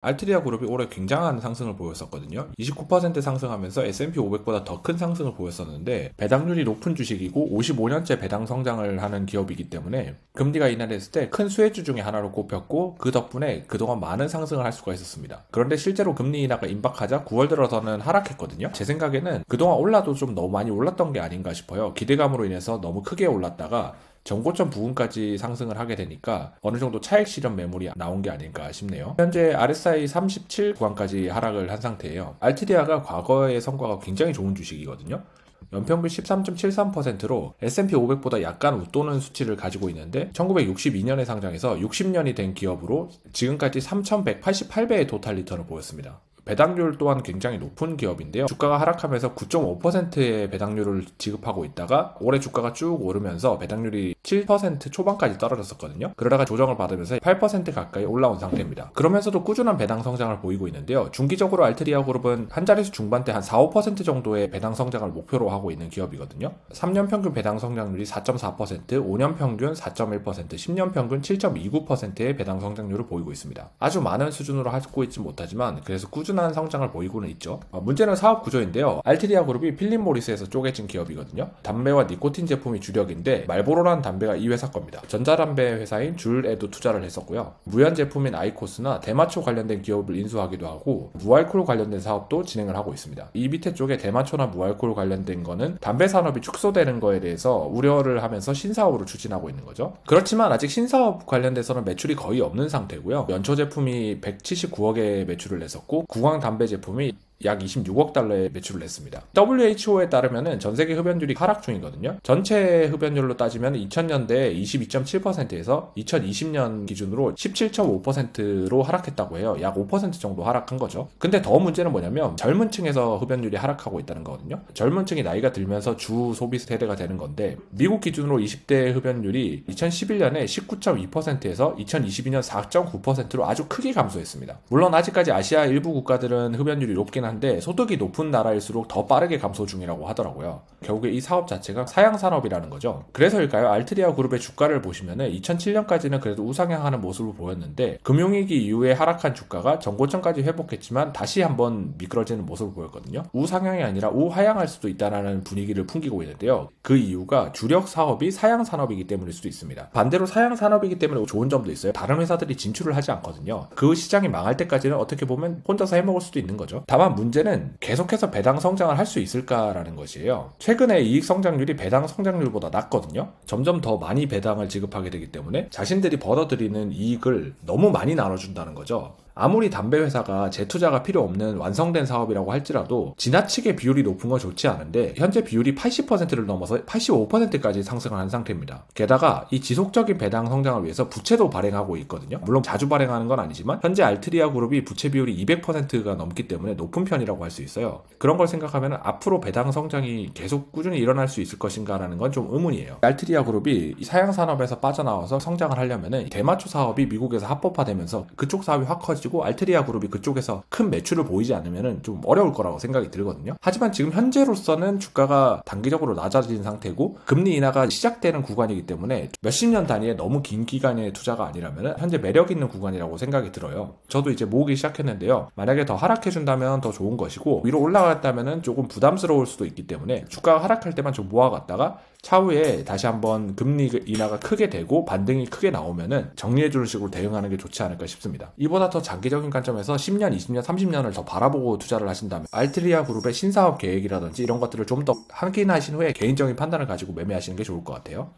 알트리아 그룹이 올해 굉장한 상승을 보였었거든요. 29% 상승하면서 S&P 500보다 더 큰 상승을 보였었는데 배당률이 높은 주식이고 55년째 배당 성장을 하는 기업이기 때문에 금리가 인하됐을 때 큰 수혜주 중에 하나로 꼽혔고 그 덕분에 그동안 많은 상승을 할 수가 있었습니다. 그런데 실제로 금리 인하가 임박하자 9월 들어서는 하락했거든요. 제 생각에는 그동안 올라도 좀 너무 많이 올랐던 게 아닌가 싶어요. 기대감으로 인해서 너무 크게 올랐다가 전고점 부근까지 상승을 하게 되니까 어느 정도 차익 실현 매물이 나온 게 아닐까 싶네요. 현재 RSI 37 구간까지 하락을 한 상태예요. 알트리아가 과거의 성과가 굉장히 좋은 주식이거든요. 연평균 13.73%로 S&P 500보다 약간 웃도는 수치를 가지고 있는데 1962년에 상장해서 60년이 된 기업으로 지금까지 3,188배의 토탈 리턴을 보였습니다. 배당률 또한 굉장히 높은 기업인데요. 주가가 하락하면서 9.5%의 배당률을 지급하고 있다가 올해 주가가 쭉 오르면서 배당률이 7% 초반까지 떨어졌었거든요. 그러다가 조정을 받으면서 8% 가까이 올라온 상태입니다. 그러면서도 꾸준한 배당 성장을 보이고 있는데요. 중기적으로 알트리아 그룹은 한 자릿수 중반대 한 4-5% 정도의 배당 성장을 목표로 하고 있는 기업이거든요. 3년 평균 배당 성장률이 4.4%, 5년 평균 4.1%, 10년 평균 7.29%의 배당 성장률을 보이고 있습니다. 아주 많은 수준으로 하고 있지 못하지만 그래서 꾸준한 성장을 보이고는 있죠. 문제는 사업 구조인데요. 알트리아 그룹이 필립 모리스에서 쪼개진 기업이거든요. 담배와 니코틴 제품이 주력인데 말보로라는 담배가 이 회사 겁니다. 전자담배 회사인 줄에도 투자를 했었고요. 무연 제품인 아이코스나 대마초 관련된 기업을 인수하기도 하고 무알코올 관련된 사업도 진행을 하고 있습니다. 이 밑에 쪽에 대마초나 무알코올 관련된 거는 담배 산업이 축소되는 거에 대해서 우려를 하면서 신사업으로 추진하고 있는 거죠. 그렇지만 아직 신사업 관련돼서는 매출이 거의 없는 상태고요. 연초 제품이 179억의 매출을 냈었고 구강 담배 제품이 약 26억 달러의 매출을 냈습니다. WHO에 따르면 전 세계 흡연율이 하락 중이거든요. 전체 흡연율로 따지면 2000년대 22.7%에서 2020년 기준으로 17.5%로 하락했다고 해요. 약 5% 정도 하락한 거죠. 근데 더 문제는 뭐냐면 젊은 층에서 흡연율이 하락하고 있다는 거거든요. 젊은 층이 나이가 들면서 주 소비 세대가 되는 건데 미국 기준으로 20대 흡연율이 2011년에 19.2%에서 2022년 4.9%로 아주 크게 감소했습니다. 물론 아직까지 아시아 일부 국가들은 흡연율이 높긴 한데 소득이 높은 나라일수록 더 빠르게 감소 중이라고 하더라고요. 결국에 이 사업 자체가 사양 산업이라는 거죠. 그래서일까요? 알트리아 그룹의 주가를 보시면은 2007년까지는 그래도 우상향하는 모습을 보였는데 금융위기 이후에 하락한 주가가 전고점까지 회복했지만 다시 한번 미끄러지는 모습을 보였거든요. 우상향이 아니라 우하향할 수도 있다는 분위기를 풍기고 있는데요. 그 이유가 주력 사업이 사양 산업이기 때문일 수도 있습니다. 반대로 사양 산업이기 때문에 좋은 점도 있어요. 다른 회사들이 진출을 하지 않거든요. 그 시장이 망할 때까지는 어떻게 보면 혼자서 해먹을 수도 있는 거죠. 다만 문제는 계속해서 배당 성장을 할 수 있을까라는 것이에요. 최근에 이익 성장률이 배당 성장률보다 낮거든요. 점점 더 많이 배당을 지급하게 되기 때문에 자신들이 벌어들이는 이익을 너무 많이 나눠준다는 거죠. 아무리 담배 회사가 재투자가 필요 없는 완성된 사업이라고 할지라도 지나치게 비율이 높은 건 좋지 않은데 현재 비율이 80%를 넘어서 85%까지 상승을 한 상태입니다. 게다가 이 지속적인 배당 성장을 위해서 부채도 발행하고 있거든요. 물론 자주 발행하는 건 아니지만 현재 알트리아 그룹이 부채 비율이 200%가 넘기 때문에 높은 편이라고 할 수 있어요. 그런 걸 생각하면 앞으로 배당 성장이 계속 꾸준히 일어날 수 있을 것인가라는 건 좀 의문이에요. 알트리아 그룹이 사양 산업에서 빠져나와서 성장을 하려면 대마초 사업이 미국에서 합법화되면서 그쪽 사업이 확 커지고 알트리아 그룹이 그쪽에서 큰 매출을 보이지 않으면 좀 어려울 거라고 생각이 들거든요. 하지만 지금 현재로서는 주가가 단기적으로 낮아진 상태고 금리 인하가 시작되는 구간이기 때문에 몇십 년 단위의 너무 긴 기간의 투자가 아니라면 현재 매력 있는 구간이라고 생각이 들어요. 저도 이제 모으기 시작했는데요. 만약에 더 하락해준다면 더 좋은 것이고 위로 올라갔다면 조금 부담스러울 수도 있기 때문에 주가가 하락할 때만 좀 모아갔다가 차후에 다시 한번 금리 인하가 크게 되고 반등이 크게 나오면은 정리해주는 식으로 대응하는 게 좋지 않을까 싶습니다. 이보다 더 장기적인 관점에서 10년, 20년, 30년을 더 바라보고 투자를 하신다면 알트리아 그룹의 신사업 계획이라든지 이런 것들을 좀 더 확인하신 후에 개인적인 판단을 가지고 매매하시는 게 좋을 것 같아요.